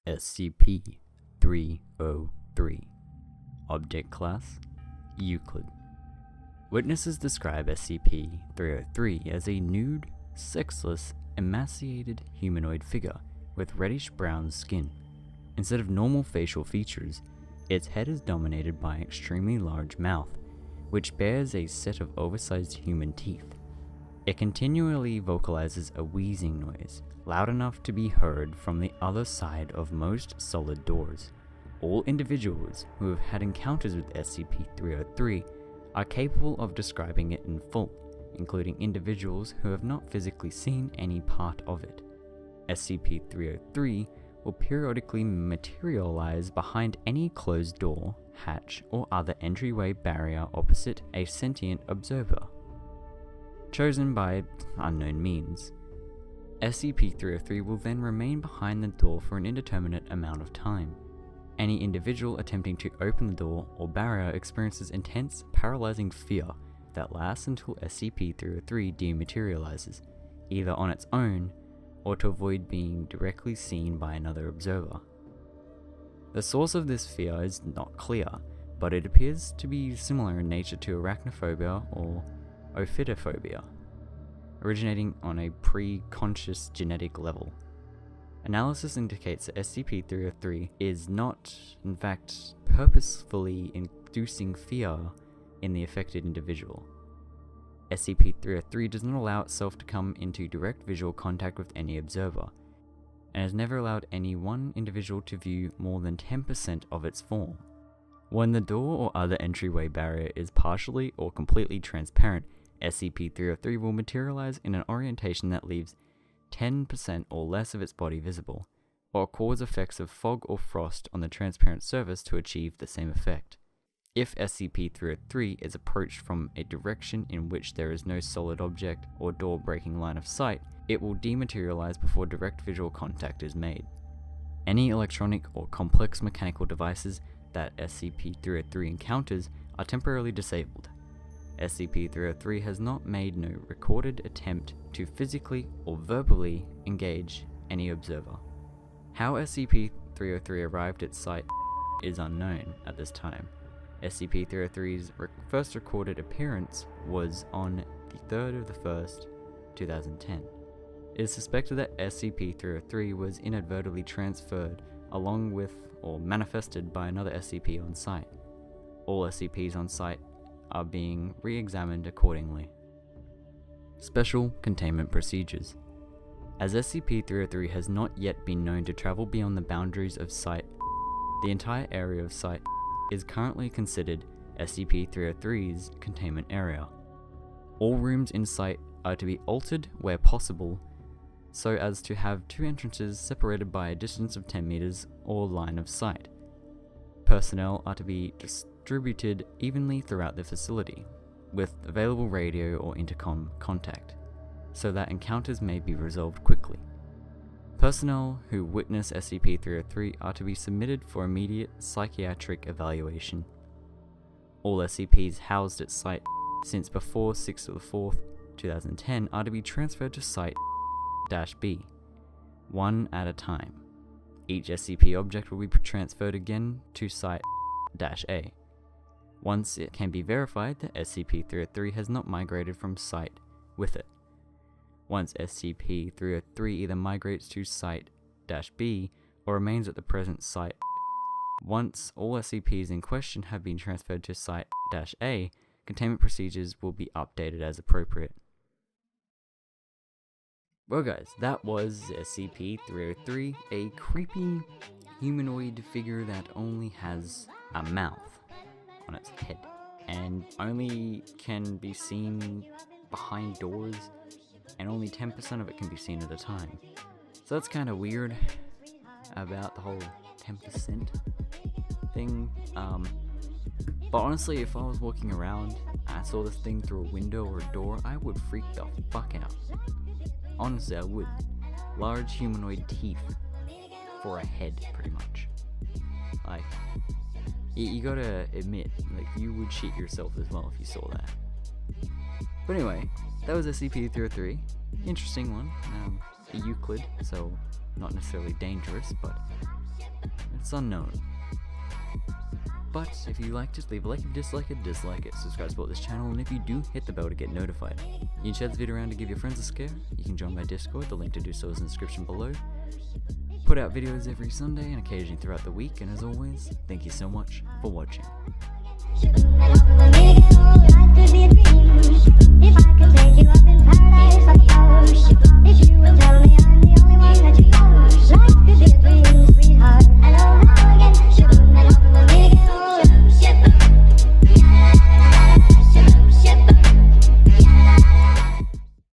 SCP-303. Object Class: Euclid. Witnesses describe SCP-303 as a nude, sexless, emaciated humanoid figure with reddish-brown skin. Instead of normal facial features, its head is dominated by an extremely large mouth, which bears a set of oversized human teeth. It continually vocalizes a wheezing noise, loud enough to be heard from the other side of most solid doors. All individuals who have had encounters with SCP-303 are capable of describing it in full, including individuals who have not physically seen any part of it. SCP-303 will periodically materialize behind any closed door, hatch, or other entryway barrier opposite a sentient observer, chosen by unknown means. SCP-303 will then remain behind the door for an indeterminate amount of time. Any individual attempting to open the door or barrier experiences intense, paralyzing fear that lasts until SCP-303 dematerializes, either on its own or to avoid being directly seen by another observer. The source of this fear is not clear, but it appears to be similar in nature to arachnophobia or ophidiophobia, originating on a pre-conscious genetic level. Analysis indicates that SCP-303 is not, in fact, purposefully inducing fear in the affected individual. SCP-303 does not allow itself to come into direct visual contact with any observer, and has never allowed any one individual to view more than 10% of its form. When the door or other entryway barrier is partially or completely transparent, SCP-303 will materialize in an orientation that leaves 10% or less of its body visible, or cause effects of fog or frost on the transparent surface to achieve the same effect. If SCP-303 is approached from a direction in which there is no solid object or door-breaking line of sight, it will dematerialize before direct visual contact is made. Any electronic or complex mechanical devices that SCP-303 encounters are temporarily disabled. SCP-303 has not made no recorded attempt to physically or verbally engage any observer. How SCP-303 arrived at site is unknown at this time. SCP-303's first recorded appearance was on the 3rd of the 1st, 2010. It is suspected that SCP-303 was inadvertently transferred along with or manifested by another SCP on site. All SCPs on site are being re-examined accordingly. Special Containment Procedures. As SCP-303 has not yet been known to travel beyond the boundaries of Site, the entire area of Site is currently considered SCP-303's containment area. All rooms in Site are to be altered where possible so as to have two entrances separated by a distance of 10 meters or line of sight. Personnel are to be distributed evenly throughout the facility, with available radio or intercom contact, so that encounters may be resolved quickly. Personnel who witness SCP-303 are to be submitted for immediate psychiatric evaluation. All SCPs housed at Site since before 6th of the 4th, 2010 are to be transferred to Site-B, one at a time. Each SCP object will be transferred again to Site-A, once it can be verified that SCP-303 has not migrated from Site with it. Once SCP-303 either migrates to Site-B or remains at the present Site. Once all SCPs in question have been transferred to Site-A, containment procedures will be updated as appropriate. Well guys, that was SCP-303, a creepy humanoid figure that only has a mouth on its head and only can be seen behind doors, and only 10% of it can be seen at a time. So that's kind of weird about the whole 10% thing. But honestly, if I was walking around and I saw this thing through a window or a door, I would freak the fuck out. Honestly, I would. Large humanoid teeth for a head, pretty much. Like, you gotta admit, like, you would shit yourself as well if you saw that. But anyway, that was SCP-303. Interesting one. A Euclid, so not necessarily dangerous, but It's unknown. But if you liked it, leave a like. If you dislike it, subscribe to support this channel, and if you do, hit the bell to get notified. You can share this video around to give your friends a scare. You can join my Discord, the link to do so is in the description below. Put out videos every Sunday and occasionally throughout the week, and as always, thank you so much for watching.